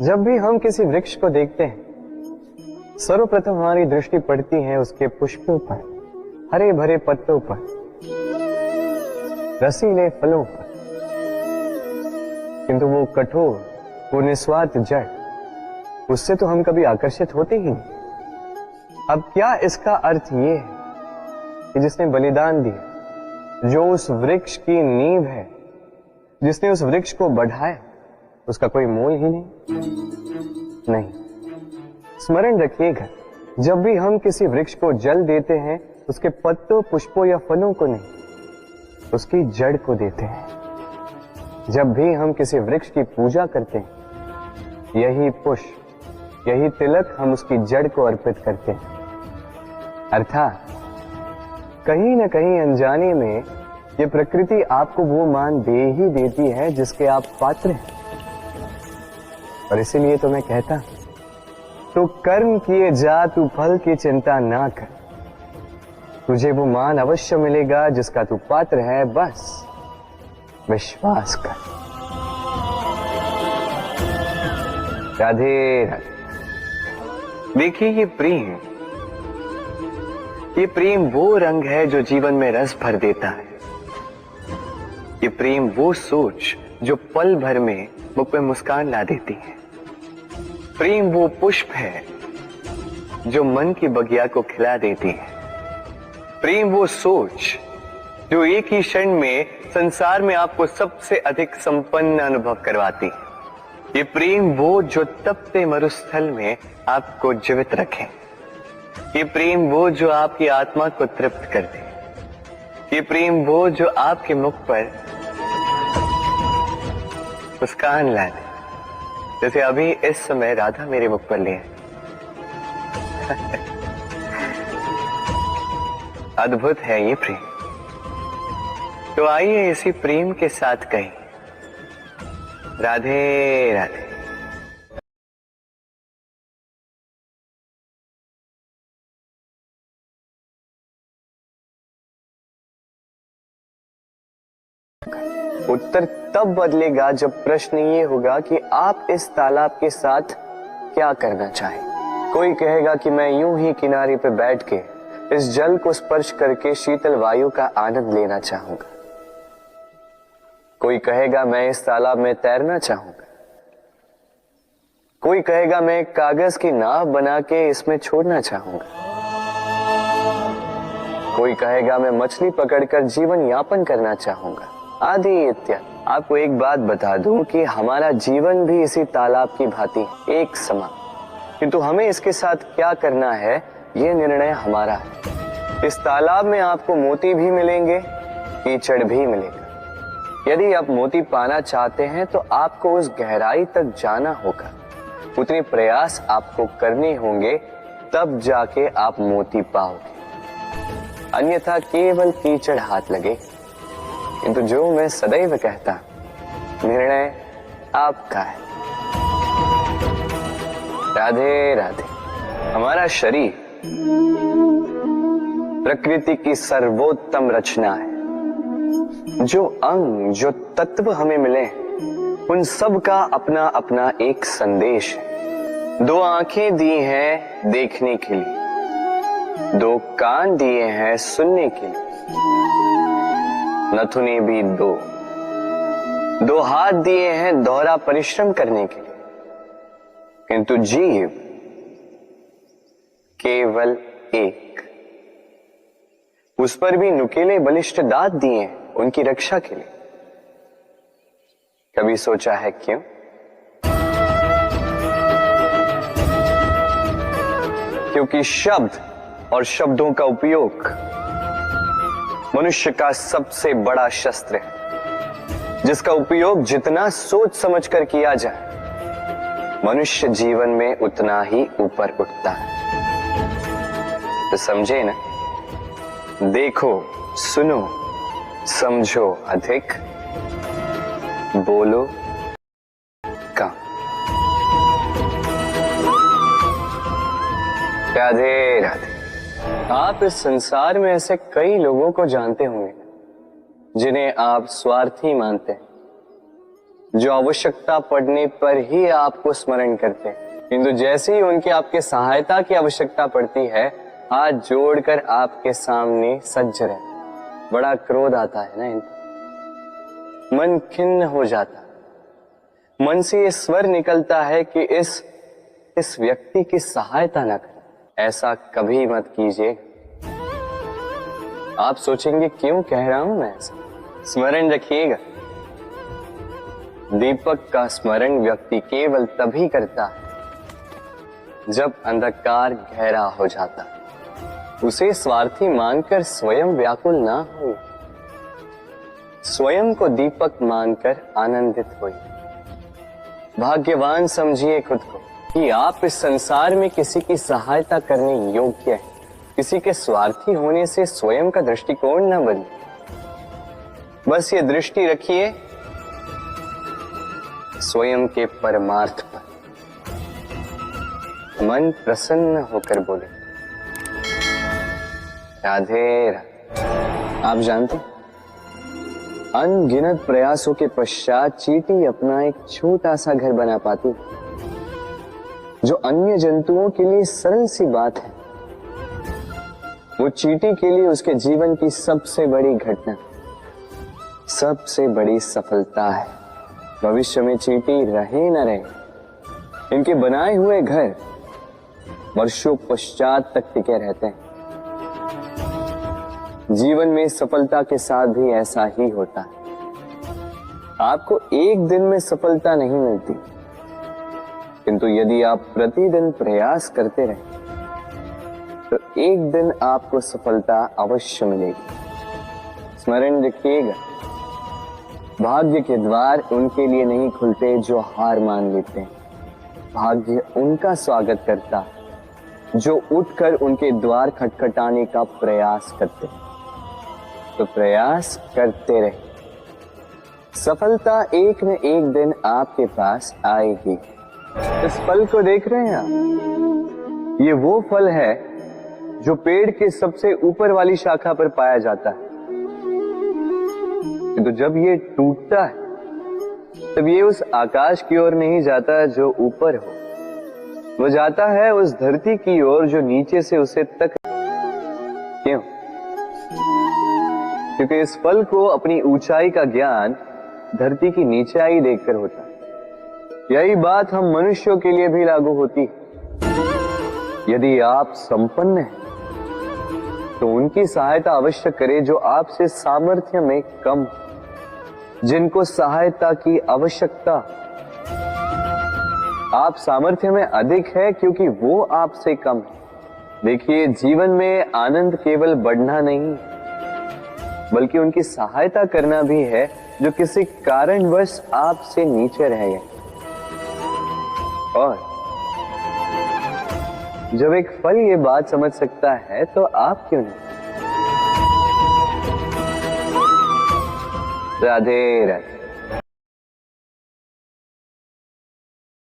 जब भी हम किसी वृक्ष को देखते हैं, सर्वप्रथम हमारी दृष्टि पड़ती है उसके पुष्पों पर, हरे भरे पत्तों पर, रसीले फलों पर। किंतु वो कठोर, वो निस्वार्थ जड़, उससे तो हम कभी आकर्षित होते ही नहीं। अब क्या इसका अर्थ ये है कि जिसने बलिदान दिया, जो उस वृक्ष की नींव है, जिसने उस वृक्ष को बढ़ाया, उसका कोई मोल ही नहीं। स्मरण रखिएगा, जब भी हम किसी वृक्ष को जल देते हैं, उसके पत्तों, पुष्पों या फलों को नहीं, उसकी जड़ को देते हैं। जब भी हम किसी वृक्ष की पूजा करते हैं, यही पुष्प, यही तिलक हम उसकी जड़ को अर्पित करते हैं। अर्थात कहीं न कहीं अनजाने में ये प्रकृति आपको वो मान दे ही देती है जिसके आप पात्र हैं। और इसीलिए तो मैं कहता हूं, तो कर्म किए जा, तू फल की चिंता ना कर। तुझे वो मान अवश्य मिलेगा जिसका तू पात्र है, बस विश्वास कर। राधे राधे। देखिए, ये प्रेम वो रंग है जो जीवन में रस भर देता है। ये प्रेम वो सोच जो पल भर में मुख पे मुस्कान ला देती है। प्रेम वो पुष्प है जो मन की बगिया को खिला देती है। प्रेम वो सोच जो एक ही क्षण में संसार में आपको सबसे अधिक संपन्न अनुभव करवाती है। ये प्रेम वो जो तपते मरुस्थल में आपको जीवित रखे। ये प्रेम वो जो आपकी आत्मा को तृप्त कर दे। ये प्रेम वो जो आपके मुख पर मुस्कान ला दे, जैसे अभी इस समय राधा मेरे मुख पर ले। अद्भुत है ये प्रेम। तो आइए इसी प्रेम के साथ कहें, राधे राधे। उत्तर तब बदलेगा जब प्रश्न ये होगा कि आप इस तालाब के साथ क्या करना चाहें। कोई कहेगा कि मैं यूं ही किनारे पे बैठ के इस जल को स्पर्श करके शीतल वायु का आनंद लेना चाहूंगा। कोई कहेगा मैं इस तालाब में तैरना चाहूंगा। कोई कहेगा मैं एक कागज की नाव बना के इसमें छोड़ना चाहूंगा। कोई कहेगा मैं मछली पकड़कर जीवन यापन करना चाहूंगा, आदि इत्यादि। आपको एक बात बता दूं कि हमारा जीवन भी इसी तालाब की भांति एक समान, किंतु हमें इसके साथ क्या करना है, यह निर्णय हमारा है। इस तालाब में आपको मोती भी मिलेंगे, कीचड़ भी मिलेगा। यदि आप मोती पाना चाहते हैं तो आपको उस गहराई तक जाना होगा, उतने प्रयास आपको करने होंगे, तब जाके आप मोती पाओगे। अन्यथा केवल कीचड़ हाथ लगे। किंतु जो मैं सदैव कहता, निर्णय आपका है। राधे राधे। हमारा शरीर प्रकृति की सर्वोत्तम रचना है। जो अंग, जो तत्व हमें मिले, उन सब का अपना अपना एक संदेश है। दो आंखें दी हैं देखने के लिए, दो कान दिए हैं सुनने के लिए, नथुने भी दो हाथ दिए हैं दोहरा परिश्रम करने के लिए, किंतु जीव केवल एक। उस पर भी नुकीले बलिष्ठ दांत दिए हैं उनकी रक्षा के लिए। कभी सोचा है क्यों? क्योंकि शब्द और शब्दों का उपयोग मनुष्य का सबसे बड़ा शस्त्र है, जिसका उपयोग जितना सोच समझ कर किया जाए, मनुष्य जीवन में उतना ही ऊपर उठता है। तो समझे ना? देखो, सुनो, समझो अधिक, बोलो कम। राधे राधे। आप इस संसार में ऐसे कई लोगों को जानते होंगे जिन्हें आप स्वार्थी मानते हैं, जो आवश्यकता पड़ने पर ही आपको स्मरण करते हैं, किंतु जैसे ही उनकी आपके सहायता की आवश्यकता पड़ती है, हाथ जोड़कर आपके सामने सज्ज रहे। बड़ा क्रोध आता है ना इनको, मन खिन्न हो जाता, मन से ये स्वर निकलता है कि इस व्यक्ति की सहायता ना करें। ऐसा कभी मत कीजिए। आप सोचेंगे क्यों कह रहा हूं मैं ऐसा? स्मरण रखिएगा, दीपक का स्मरण व्यक्ति केवल तभी करता है जब अंधकार गहरा हो जाता है। उसे स्वार्थी मानकर स्वयं व्याकुल ना हो, स्वयं को दीपक मानकर आनंदित होइए। भाग्यवान समझिए खुद को कि आप इस संसार में किसी की सहायता करने योग्य हैं। किसी के स्वार्थी होने से स्वयं का दृष्टिकोण न बदले। बस ये दृष्टि रखिए स्वयं के परमार्थ पर। मन प्रसन्न होकर बोले, राधे राधे। आप जानते, अनगिनत प्रयासों के पश्चात चींटी अपना एक छोटा सा घर बना पाती, जो अन्य जंतुओं के लिए सरल सी बात है। वो चींटी के लिए उसके जीवन की सबसे बड़ी घटना, सबसे बड़ी सफलता है। भविष्य में चींटी रहे न रहे, इनके बनाए हुए घर वर्षों पश्चात तक टिके रहते हैं। जीवन में सफलता के साथ भी ऐसा ही होता है। आपको एक दिन में सफलता नहीं मिलती, किंतु यदि आप प्रतिदिन प्रयास करते रहे तो एक दिन आपको सफलता अवश्य मिलेगी। स्मरण रखिएगा, भाग्य के द्वार उनके लिए नहीं खुलते जो हार मान लेते हैं। भाग्य उनका स्वागत करता है जो उठकर उनके द्वार खटखटाने का प्रयास करते हैं। तो प्रयास करते रहे, सफलता एक न एक दिन आपके पास आएगी। इस फल को देख रहे हैं आप? ये वो फल है जो पेड़ के सबसे ऊपर वाली शाखा पर पाया जाता है। तो जब ये टूटता है तब ये उस आकाश की ओर नहीं जाता जो ऊपर हो, वो जाता है उस धरती की ओर जो नीचे से उसे तक। क्यों? क्योंकि इस फल को अपनी ऊंचाई का ज्ञान धरती की नीचाई देखकर होता है। यही बात हम मनुष्यों के लिए भी लागू होती है। यदि आप संपन्न हैं तो उनकी सहायता अवश्य करें जो आपसे सामर्थ्य में कम, जिनको सहायता की आवश्यकता। आप सामर्थ्य में अधिक है क्योंकि वो आपसे कम है। देखिए, जीवन में आनंद केवल बढ़ना नहीं बल्कि उनकी सहायता करना भी है जो किसी कारणवश आपसे नीचे रह गए। और जब एक फल ये बात समझ सकता है तो आप क्यों नहीं? राधे राधे।